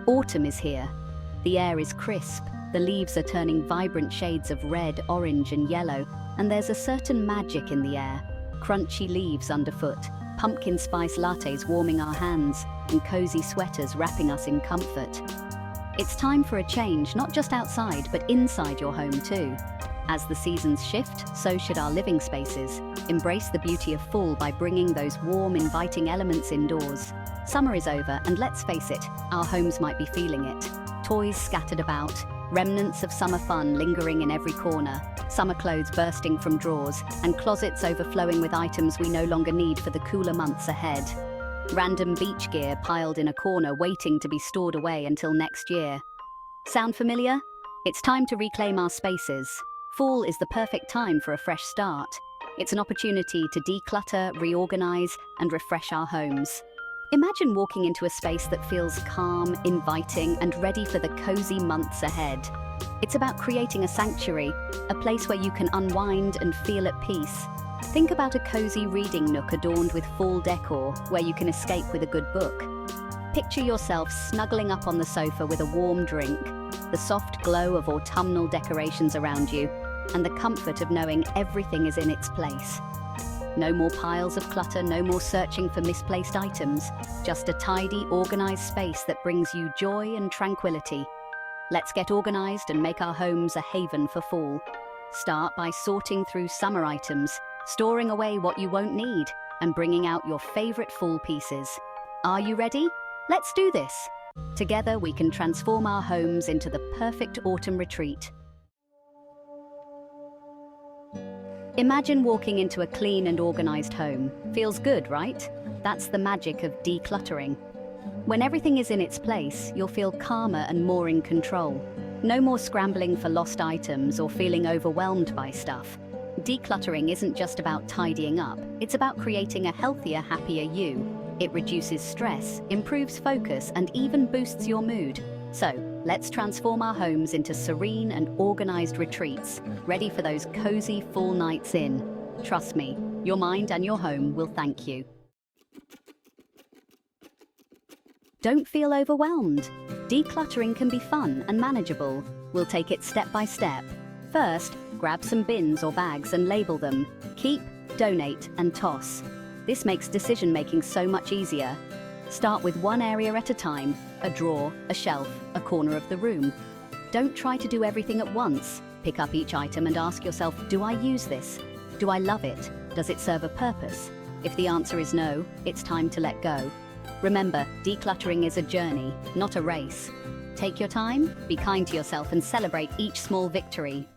Autumn is here. The air is crisp, the leaves are turning vibrant shades of red, orange, and yellow, and there's a certain magic in the air. Crunchy leaves underfoot, pumpkin spice lattes warming our hands, and cozy sweaters wrapping us in comfort. It's time for a change, not just outside, but inside your home too. As the seasons shift, so should our living spaces. Embrace the beauty of fall by bringing those warm, inviting elements indoors. Summer is over, and let's face it, our homes might be feeling it. Toys scattered about, remnants of summer fun lingering in every corner, summer clothes bursting from drawers, and closets overflowing with items we no longer need for the cooler months ahead. Random beach gear piled in a corner waiting to be stored away until next year. Sound familiar? It's time to reclaim our spaces. Fall is the perfect time for a fresh start. It's an opportunity to declutter, reorganize, and refresh our homes. Imagine walking into a space that feels calm, inviting, and ready for the cozy months ahead. It's about creating a sanctuary, a place where you can unwind and feel at peace. Think about a cozy reading nook adorned with fall decor, where you can escape with a good book. Picture yourself snuggling up on the sofa with a warm drink, the soft glow of autumnal decorations around you, and the comfort of knowing everything is in its place. No more piles of clutter, no more searching for misplaced items, just a tidy, organized space that brings you joy and tranquility. Let's get organized and make our homes a haven for fall. Start by sorting through summer items, storing away what you won't need, and bringing out your favorite fall pieces. Are you ready? Let's do this! Together we can transform our homes into the perfect autumn retreat. Imagine walking into a clean and organized home. Feels good, right? That's the magic of decluttering. When everything is in its place, you'll feel calmer and more in control. No more scrambling for lost items or feeling overwhelmed by stuff. Decluttering isn't just about tidying up, it's about creating a healthier, happier you. It reduces stress, improves focus, and even boosts your mood. So, let's transform our homes into serene and organized retreats, ready for those cozy fall nights in. Trust me, your mind and your home will thank you. Don't feel overwhelmed. Decluttering can be fun and manageable. We'll take it step by step. First, grab some bins or bags and label them. Keep, donate, and toss. This makes decision-making so much easier. Start with one area at a time, a drawer, a shelf, a corner of the room. Don't try to do everything at once. Pick up each item and ask yourself, do I use this? Do I love it? Does it serve a purpose? If the answer is no, it's time to let go. Remember, decluttering is a journey, not a race. Take your time, be kind to yourself, and celebrate each small victory.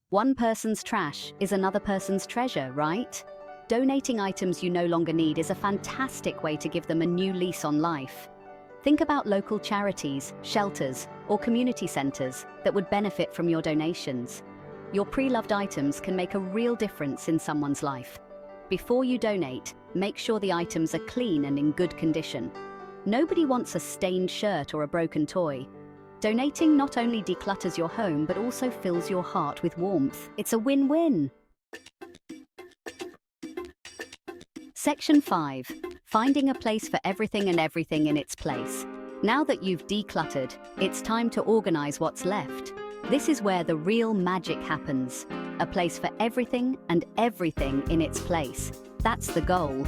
One person's trash is another person's treasure, right? Donating items you no longer need is a fantastic way to give them a new lease on life. Think about local charities, shelters, or community centers that would benefit from your donations. Your pre-loved items can make a real difference in someone's life. Before you donate, make sure the items are clean and in good condition. Nobody wants a stained shirt or a broken toy. Donating not only declutters your home, but also fills your heart with warmth. It's a win-win. Section 5. Finding a place for everything and everything in its place. Now that you've decluttered, it's time to organize what's left. This is where the real magic happens. A place for everything and everything in its place. That's the goal.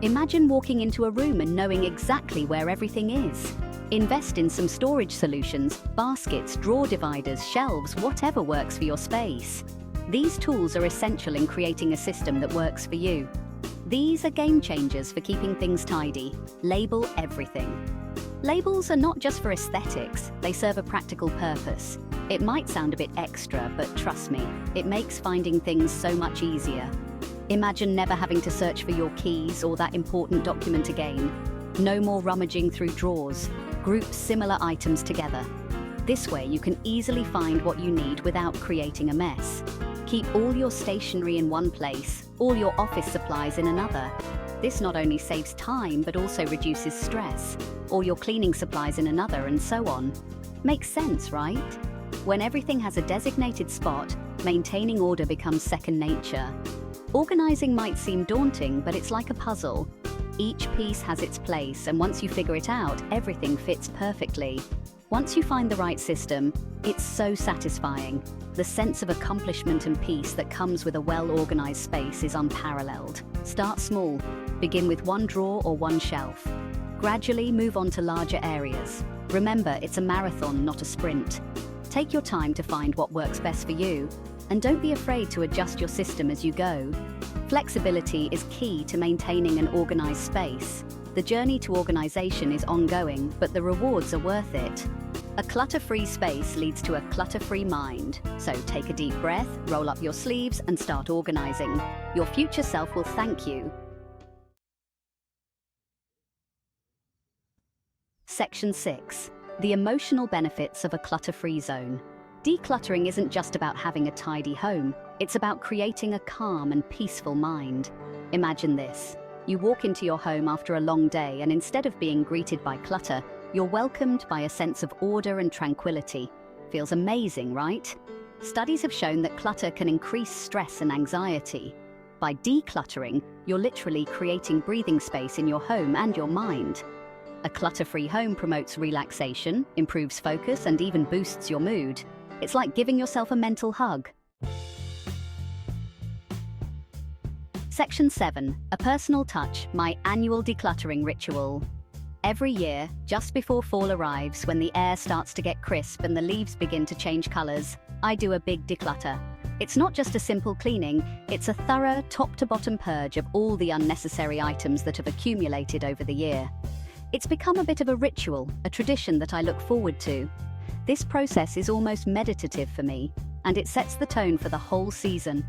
Imagine walking into a room and knowing exactly where everything is. Invest in some storage solutions, baskets, drawer dividers, shelves, whatever works for your space. These tools are essential in creating a system that works for you. These are game changers for keeping things tidy. Label everything. Labels are not just for aesthetics, they serve a practical purpose. It might sound a bit extra, but trust me, it makes finding things so much easier. Imagine never having to search for your keys or that important document again. No more rummaging through drawers. Group similar items together. This way you can easily find what you need without creating a mess. Keep all your stationery in one place, all your office supplies in another. This not only saves time, but also reduces stress. All your cleaning supplies in another, and so on. Makes sense, right? When everything has a designated spot, maintaining order becomes second nature. Organizing might seem daunting, but it's like a puzzle. Each piece has its place, and once you figure it out, everything fits perfectly. Once you find the right system, it's so satisfying. The sense of accomplishment and peace that comes with a well-organized space is unparalleled. Start small. Begin with one drawer or one shelf. Gradually move on to larger areas. Remember, it's a marathon, not a sprint. Take your time to find what works best for you, and don't be afraid to adjust your system as you go. Flexibility is key to maintaining an organized space. The journey to organization is ongoing, but the rewards are worth it. A clutter-free space leads to a clutter-free mind. So take a deep breath, roll up your sleeves, and start organizing. Your future self will thank you. Section 6. The emotional benefits of a clutter-free zone. Decluttering isn't just about having a tidy home, it's about creating a calm and peaceful mind. Imagine this. You walk into your home after a long day, and instead of being greeted by clutter, you're welcomed by a sense of order and tranquility. Feels amazing, right? Studies have shown that clutter can increase stress and anxiety. By decluttering, you're literally creating breathing space in your home and your mind. A clutter-free home promotes relaxation, improves focus, and even boosts your mood. It's like giving yourself a mental hug. Section 7. A personal touch, my annual decluttering ritual. Every year, just before fall arrives, when the air starts to get crisp and the leaves begin to change colors, I do a big declutter. It's not just a simple cleaning, it's a thorough, top-to-bottom purge of all the unnecessary items that have accumulated over the year. It's become a bit of a ritual, a tradition that I look forward to. This process is almost meditative for me, and it sets the tone for the whole season.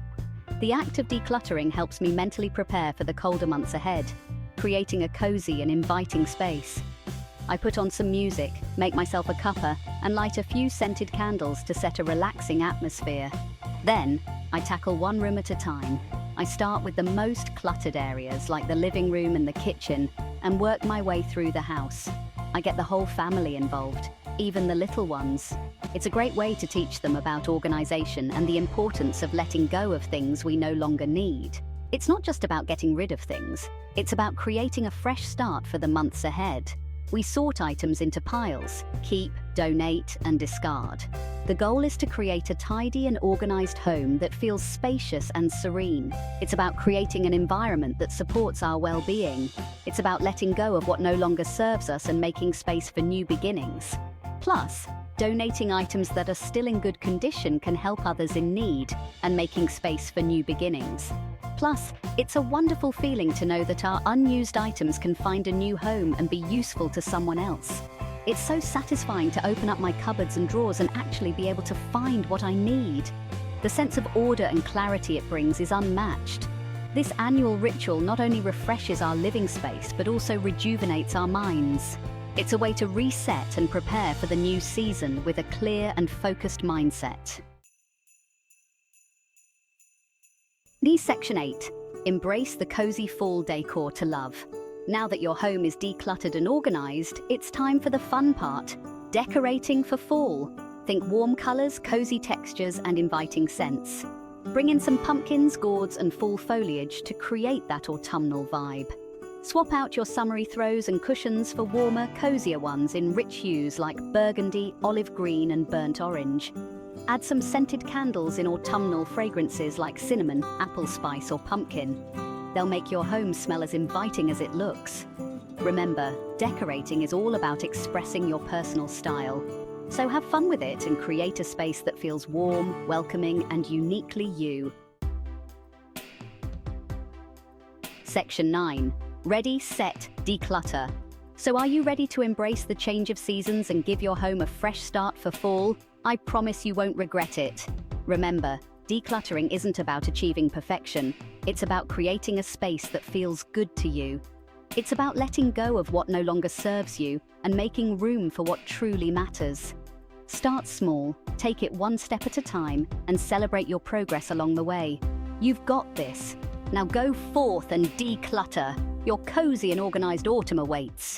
The act of decluttering helps me mentally prepare for the colder months ahead, creating a cozy and inviting space. I put on some music, make myself a cuppa, and light a few scented candles to set a relaxing atmosphere. Then, I tackle one room at a time. I start with the most cluttered areas, like the living room and the kitchen, and work my way through the house. I get the whole family involved, even the little ones. It's a great way to teach them about organization and the importance of letting go of things we no longer need. It's not just about getting rid of things, it's about creating a fresh start for the months ahead. We sort items into piles: keep, donate, and discard. The goal is to create a tidy and organized home that feels spacious and serene. It's about creating an environment that supports our well-being. It's about letting go of what no longer serves us and making space for new beginnings. Plus, donating items that are still in good condition can help others in need, and making space for new beginnings. Plus, it's a wonderful feeling to know that our unused items can find a new home and be useful to someone else. It's so satisfying to open up my cupboards and drawers and actually be able to find what I need. The sense of order and clarity it brings is unmatched. This annual ritual not only refreshes our living space, but also rejuvenates our minds. It's a way to reset and prepare for the new season with a clear and focused mindset. Section 8. Embrace the cozy fall decor to love. Now that your home is decluttered and organized, it's time for the fun part: decorating for fall. Think warm colors, cozy textures, and inviting scents. Bring in some pumpkins, gourds, and fall foliage to create that autumnal vibe. Swap out your summery throws and cushions for warmer, cozier ones in rich hues like burgundy, olive green, and burnt orange. Add some scented candles in autumnal fragrances like cinnamon, apple spice, or pumpkin. They'll make your home smell as inviting as it looks. Remember, decorating is all about expressing your personal style. So have fun with it and create a space that feels warm, welcoming, and uniquely you. Section 9. Ready, set, declutter. So are you ready to embrace the change of seasons and give your home a fresh start for fall? I promise you won't regret it. Remember, decluttering isn't about achieving perfection. It's about creating a space that feels good to you. It's about letting go of what no longer serves you and making room for what truly matters. Start small, take it one step at a time, and celebrate your progress along the way. You've got this. Now go forth and declutter. Your cozy and organized autumn awaits.